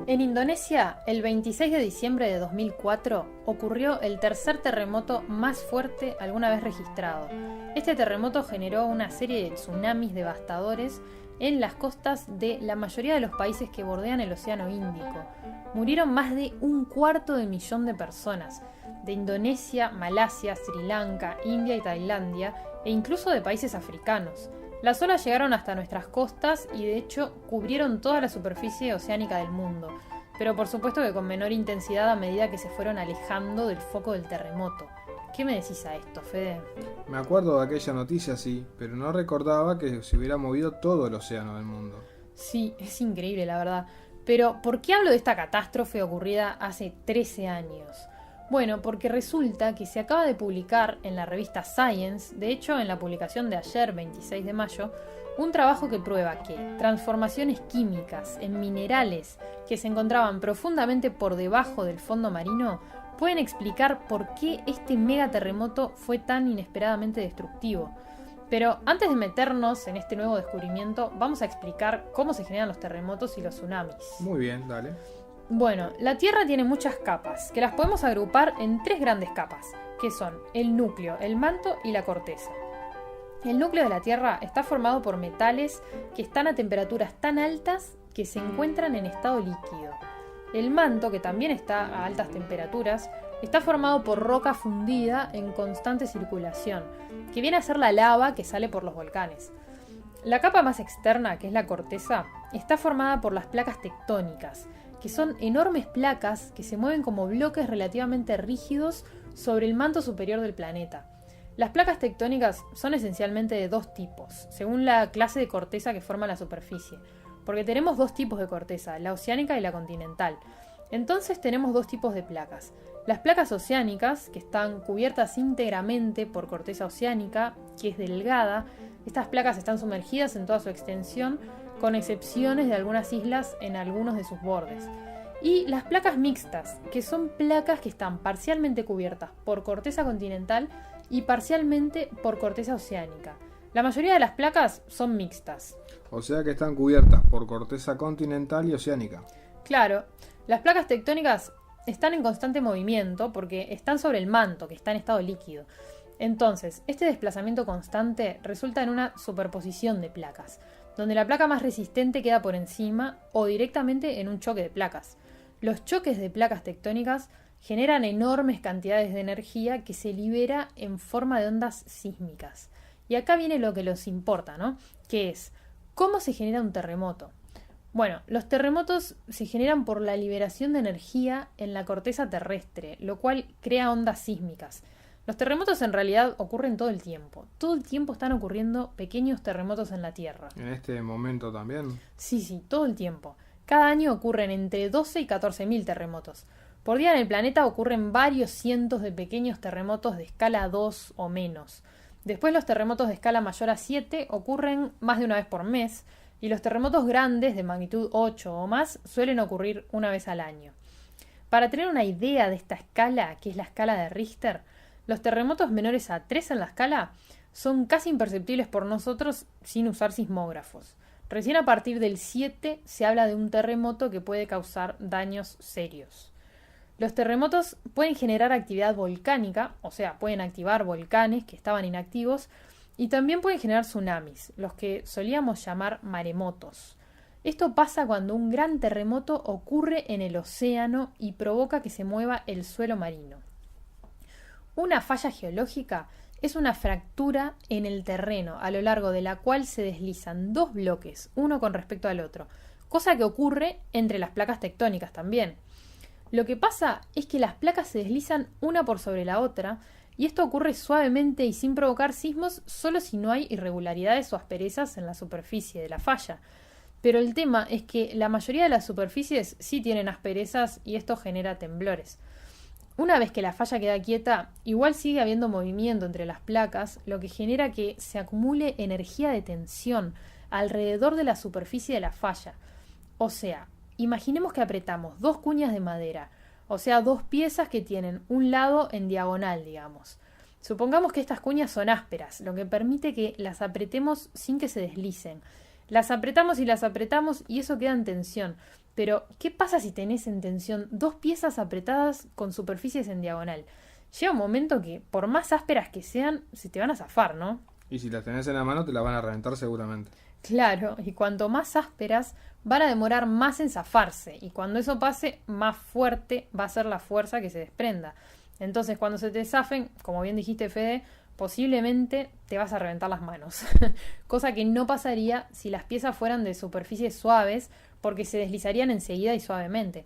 En Indonesia, el 26 de diciembre de 2004, ocurrió el tercer terremoto más fuerte alguna vez registrado. Este terremoto generó una serie de tsunamis devastadores en las costas de la mayoría de los países que bordean el Océano Índico. Murieron más de 250.000 de personas, de Indonesia, Malasia, Sri Lanka, India y Tailandia, e incluso de países africanos. Las olas llegaron hasta nuestras costas y de hecho cubrieron toda la superficie oceánica del mundo, pero por supuesto que con menor intensidad a medida que se fueron alejando del foco del terremoto. ¿Qué me decís a esto, Fede? Me acuerdo de aquella noticia, sí, pero no recordaba que se hubiera movido todo el océano del mundo. Sí, es increíble la verdad. Pero, ¿por qué hablo de esta catástrofe ocurrida hace 13 años? Bueno, porque resulta que se acaba de publicar en la revista Science, de hecho en la publicación de ayer, 26 de mayo, un trabajo que prueba que transformaciones químicas en minerales que se encontraban profundamente por debajo del fondo marino pueden explicar por qué este megaterremoto fue tan inesperadamente destructivo. Pero antes de meternos en este nuevo descubrimiento, vamos a explicar cómo se generan los terremotos y los tsunamis. Muy bien, dale. Bueno, la Tierra tiene muchas capas, que las podemos agrupar en 3 grandes capas, que son el núcleo, el manto y la corteza. El núcleo de la Tierra está formado por metales que están a temperaturas tan altas que se encuentran en estado líquido. El manto, que también está a altas temperaturas, está formado por roca fundida en constante circulación, que viene a ser la lava que sale por los volcanes. La capa más externa, que es la corteza, está formada por las placas tectónicas, que son enormes placas que se mueven como bloques relativamente rígidos sobre el manto superior del planeta. Las placas tectónicas son esencialmente de 2 tipos, según la clase de corteza que forma la superficie, porque tenemos 2 tipos de corteza, la oceánica y la continental. Entonces tenemos 2 tipos de placas. Las placas oceánicas, que están cubiertas íntegramente por corteza oceánica, que es delgada. Estas placas están sumergidas en toda su extensión, con excepciones de algunas islas en algunos de sus bordes. Y las placas mixtas, que son placas que están parcialmente cubiertas por corteza continental y parcialmente por corteza oceánica. La mayoría de las placas son mixtas. O sea que están cubiertas por corteza continental y oceánica. Claro, las placas tectónicas están en constante movimiento porque están sobre el manto, que está en estado líquido. Entonces, este desplazamiento constante resulta en una superposición de placas, donde la placa más resistente queda por encima o directamente en un choque de placas. Los choques de placas tectónicas generan enormes cantidades de energía que se libera en forma de ondas sísmicas. Y acá viene lo que nos importa, ¿no? Que es, ¿cómo se genera un terremoto? Bueno, los terremotos se generan por la liberación de energía en la corteza terrestre, lo cual crea ondas sísmicas. Los terremotos en realidad ocurren todo el tiempo. Todo el tiempo están ocurriendo pequeños terremotos en la Tierra. ¿En este momento también? Sí, todo el tiempo. Cada año ocurren entre 12 y 14.000 terremotos. Por día en el planeta ocurren varios cientos de pequeños terremotos de escala 2 o menos. Después los terremotos de escala mayor a 7 ocurren más de una vez por mes, y los terremotos grandes de magnitud 8 o más suelen ocurrir una vez al año. Para tener una idea de esta escala, que es la escala de Richter, los terremotos menores a 3 en la escala son casi imperceptibles por nosotros sin usar sismógrafos. Recién a partir del 7 se habla de un terremoto que puede causar daños serios. Los terremotos pueden generar actividad volcánica, o sea, pueden activar volcanes que estaban inactivos, y también pueden generar tsunamis, los que solíamos llamar maremotos. Esto pasa cuando un gran terremoto ocurre en el océano y provoca que se mueva el suelo marino. Una falla geológica es una fractura en el terreno a lo largo de la cual se deslizan 2 bloques, uno con respecto al otro, cosa que ocurre entre las placas tectónicas también. Lo que pasa es que las placas se deslizan una por sobre la otra, y esto ocurre suavemente y sin provocar sismos solo si no hay irregularidades o asperezas en la superficie de la falla. Pero el tema es que la mayoría de las superficies sí tienen asperezas y esto genera temblores. Una vez que la falla queda quieta, igual sigue habiendo movimiento entre las placas, lo que genera que se acumule energía de tensión alrededor de la superficie de la falla. O sea, imaginemos que apretamos 2 cuñas de madera, o sea, 2 piezas que tienen un lado en diagonal, digamos. Supongamos que estas cuñas son ásperas, lo que permite que las apretemos sin que se deslicen. Las apretamos y eso queda en tensión. Pero, ¿qué pasa si tenés en tensión dos piezas apretadas con superficies en diagonal? Llega un momento que, por más ásperas que sean, se te van a zafar, ¿no? Y si las tenés en la mano te las van a reventar seguramente. Claro, y cuanto más ásperas, van a demorar más en zafarse, y cuando eso pase, más fuerte va a ser la fuerza que se desprenda. Entonces, cuando se te zafen, como bien dijiste, Fede, posiblemente te vas a reventar las manos. Cosa que no pasaría si las piezas fueran de superficies suaves, porque se deslizarían enseguida y suavemente.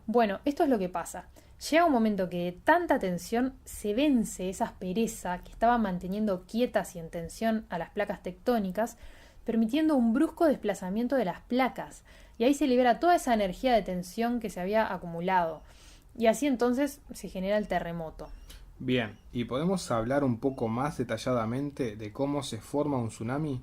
Bueno, esto es lo que pasa. Llega un momento que de tanta tensión se vence esa aspereza que estaba manteniendo quietas y en tensión a las placas tectónicas, permitiendo un brusco desplazamiento de las placas, y ahí se libera toda esa energía de tensión que se había acumulado. Y así entonces se genera el terremoto. Bien, ¿y podemos hablar un poco más detalladamente de cómo se forma un tsunami?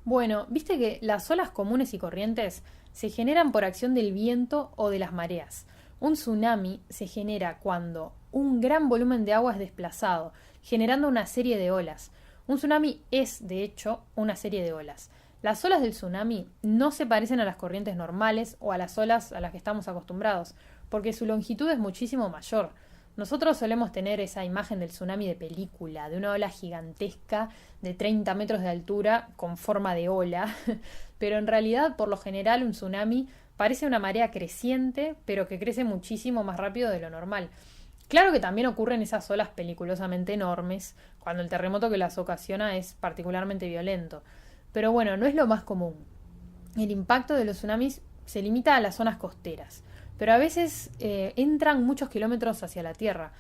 Bueno, viste que las olas comunes y corrientes se generan por acción del viento o de las mareas. Un tsunami se genera cuando un gran volumen de agua es desplazado, generando una serie de olas. Un tsunami es, de hecho, una serie de olas. Las olas del tsunami no se parecen a las corrientes normales o a las olas a las que estamos acostumbrados, porque su longitud es muchísimo mayor. Nosotros solemos tener esa imagen del tsunami de película, de una ola gigantesca de 30 metros de altura con forma de ola, pero en realidad, por lo general, un tsunami parece una marea creciente, pero que crece muchísimo más rápido de lo normal. Claro que también ocurren esas olas peliculosamente enormes, cuando el terremoto que las ocasiona es particularmente violento. Pero bueno, no es lo más común. El impacto de los tsunamis se limita a las zonas costeras, pero a veces entran muchos kilómetros hacia la tierra.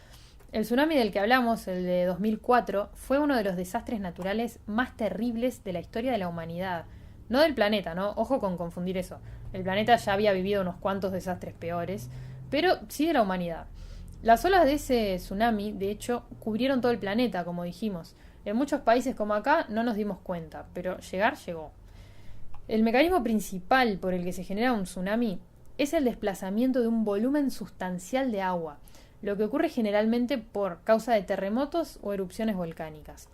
El tsunami del que hablamos, el de 2004, fue uno de los desastres naturales más terribles de la historia de la humanidad. No del planeta, ¿no? Ojo con confundir eso. El planeta ya había vivido unos cuantos desastres peores, pero sí de la humanidad. Las olas de ese tsunami, de hecho, cubrieron todo el planeta, como dijimos. En muchos países como acá no nos dimos cuenta, pero llegar llegó. El mecanismo principal por el que se genera un tsunami es el desplazamiento de un volumen sustancial de agua, lo que ocurre generalmente por causa de terremotos o erupciones volcánicas.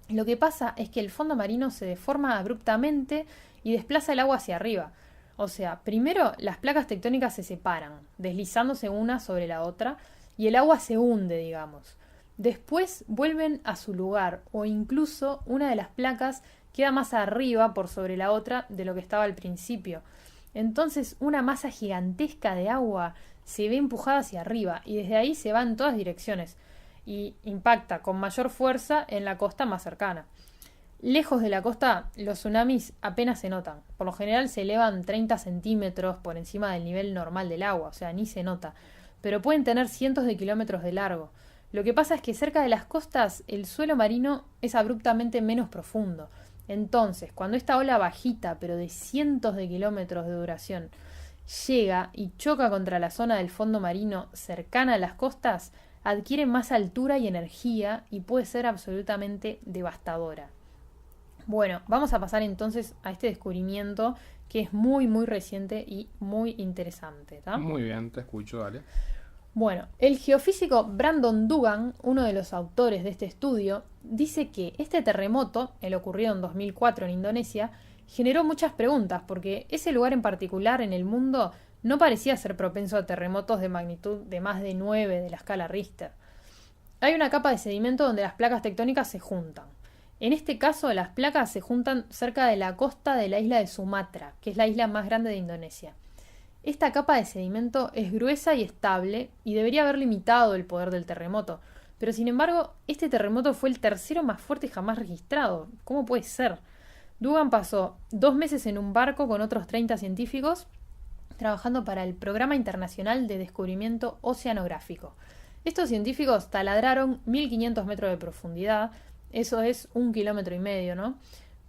Lo que pasa es que el fondo marino se deforma abruptamente y desplaza el agua hacia arriba. O sea, primero las placas tectónicas se separan, deslizándose una sobre la otra, y el agua se hunde, digamos. Después vuelven a su lugar, o incluso una de las placas queda más arriba por sobre la otra de lo que estaba al principio. Entonces una masa gigantesca de agua se ve empujada hacia arriba y desde ahí se va en todas direcciones y impacta con mayor fuerza en la costa más cercana. Lejos de la costa, los tsunamis apenas se notan. Por lo general se elevan 30 centímetros por encima del nivel normal del agua, o sea, ni se nota. Pero pueden tener cientos de kilómetros de largo. Lo que pasa es que cerca de las costas el suelo marino es abruptamente menos profundo. Entonces, cuando esta ola bajita, pero de cientos de kilómetros de duración, llega y choca contra la zona del fondo marino cercana a las costas, adquiere más altura y energía y puede ser absolutamente devastadora. Bueno, vamos a pasar entonces a este descubrimiento que es muy muy reciente y muy interesante, ¿tá? Muy bien, te escucho, dale. Bueno, el geofísico Brandon Dugan, uno de los autores de este estudio, dice que este terremoto, el ocurrido en 2004 en Indonesia, generó muchas preguntas porque ese lugar en particular en el mundo no parecía ser propenso a terremotos de magnitud de más de 9 de la escala Richter. Hay una capa de sedimento donde las placas tectónicas se juntan. En este caso, las placas se juntan cerca de la costa de la isla de Sumatra, que es la isla más grande de Indonesia. Esta capa de sedimento es gruesa y estable y debería haber limitado el poder del terremoto, pero sin embargo, este terremoto fue el tercero más fuerte jamás registrado. ¿Cómo puede ser? Dugan pasó 2 meses en un barco con otros 30 científicos trabajando para el Programa Internacional de Descubrimiento Oceanográfico. Estos científicos taladraron 1500 metros de profundidad, eso es 1,5 kilómetros, ¿no?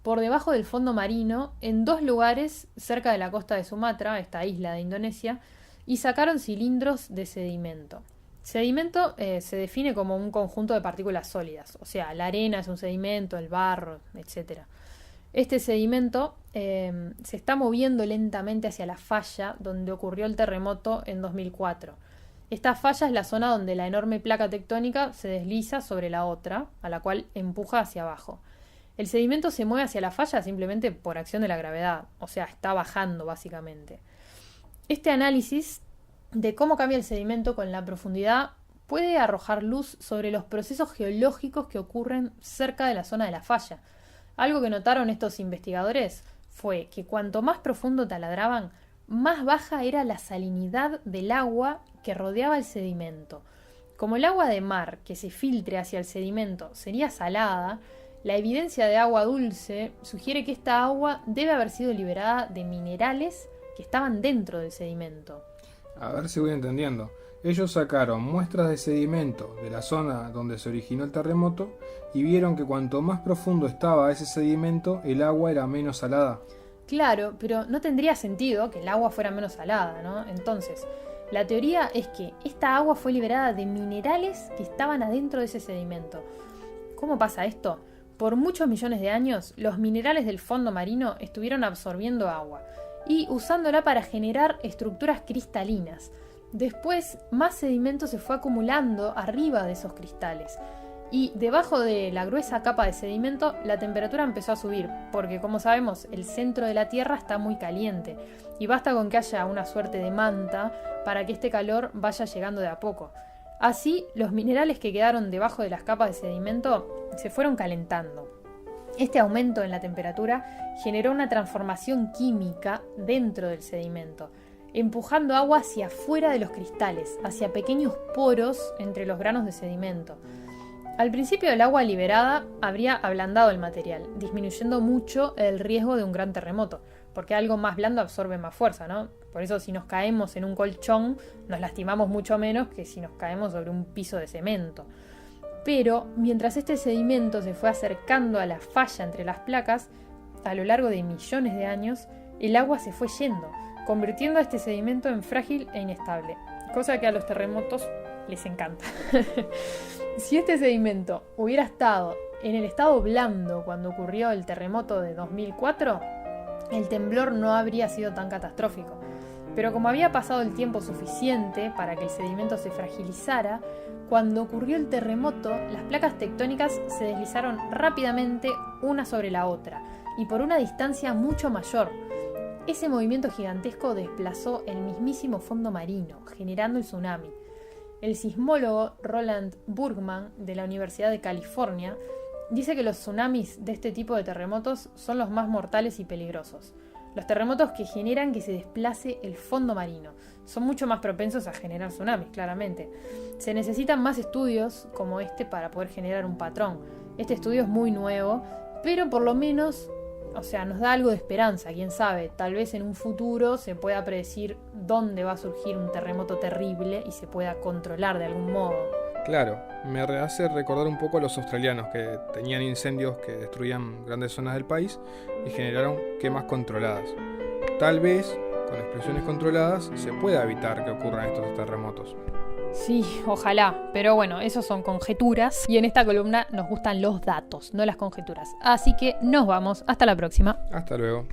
Por debajo del fondo marino, en 2 lugares cerca de la costa de Sumatra, esta isla de Indonesia, y sacaron cilindros de sedimento. Sedimento se define como un conjunto de partículas sólidas, o sea, la arena es un sedimento, el barro, etc. Este sedimento se está moviendo lentamente hacia la falla donde ocurrió el terremoto en 2004. Esta falla es la zona donde la enorme placa tectónica se desliza sobre la otra, a la cual empuja hacia abajo. El sedimento se mueve hacia la falla simplemente por acción de la gravedad, o sea, está bajando básicamente. Este análisis de cómo cambia el sedimento con la profundidad puede arrojar luz sobre los procesos geológicos que ocurren cerca de la zona de la falla. Algo que notaron estos investigadores fue que cuanto más profundo taladraban, más baja era la salinidad del agua que rodeaba el sedimento. Como el agua de mar que se filtre hacia el sedimento sería salada, la evidencia de agua dulce sugiere que esta agua debe haber sido liberada de minerales que estaban dentro del sedimento. A ver si voy entendiendo. Ellos sacaron muestras de sedimento de la zona donde se originó el terremoto y vieron que cuanto más profundo estaba ese sedimento, el agua era menos salada. Claro, pero no tendría sentido que el agua fuera menos salada, ¿no? Entonces, la teoría es que esta agua fue liberada de minerales que estaban adentro de ese sedimento. ¿Cómo pasa esto? Por muchos millones de años, los minerales del fondo marino estuvieron absorbiendo agua y usándola para generar estructuras cristalinas. Después, más sedimento se fue acumulando arriba de esos cristales. Y debajo de la gruesa capa de sedimento, la temperatura empezó a subir, porque como sabemos, el centro de la Tierra está muy caliente, y basta con que haya una suerte de manta para que este calor vaya llegando de a poco. Así, los minerales que quedaron debajo de las capas de sedimento se fueron calentando. Este aumento en la temperatura generó una transformación química dentro del sedimento, empujando agua hacia afuera de los cristales, hacia pequeños poros entre los granos de sedimento. Al principio el agua liberada habría ablandado el material, disminuyendo mucho el riesgo de un gran terremoto, porque algo más blando absorbe más fuerza, ¿no? Por eso si nos caemos en un colchón nos lastimamos mucho menos que si nos caemos sobre un piso de cemento. Pero mientras este sedimento se fue acercando a la falla entre las placas, a lo largo de millones de años, el agua se fue yendo, convirtiendo a este sedimento en frágil e inestable, cosa que a los terremotos les encanta. Si este sedimento hubiera estado en el estado blando cuando ocurrió el terremoto de 2004, el temblor no habría sido tan catastrófico. Pero como había pasado el tiempo suficiente para que el sedimento se fragilizara, cuando ocurrió el terremoto, las placas tectónicas se deslizaron rápidamente una sobre la otra y por una distancia mucho mayor. Ese movimiento gigantesco desplazó el mismísimo fondo marino, generando el tsunami. El sismólogo Roland Burgmann, de la Universidad de California, dice que los tsunamis de este tipo de terremotos son los más mortales y peligrosos. Los terremotos que generan que se desplace el fondo marino son mucho más propensos a generar tsunamis, claramente. Se necesitan más estudios como este para poder generar un patrón. Este estudio es muy nuevo, pero por lo menos, nos da algo de esperanza, quién sabe. Tal vez en un futuro se pueda predecir dónde va a surgir un terremoto terrible y se pueda controlar de algún modo. Claro, me hace recordar un poco a los australianos que tenían incendios que destruían grandes zonas del país y generaron quemas controladas. Tal vez, con explosiones controladas, se pueda evitar que ocurran estos terremotos. Sí, ojalá, pero bueno, esos son conjeturas y en esta columna nos gustan los datos, no las conjeturas. Así que nos vamos, hasta la próxima. Hasta luego.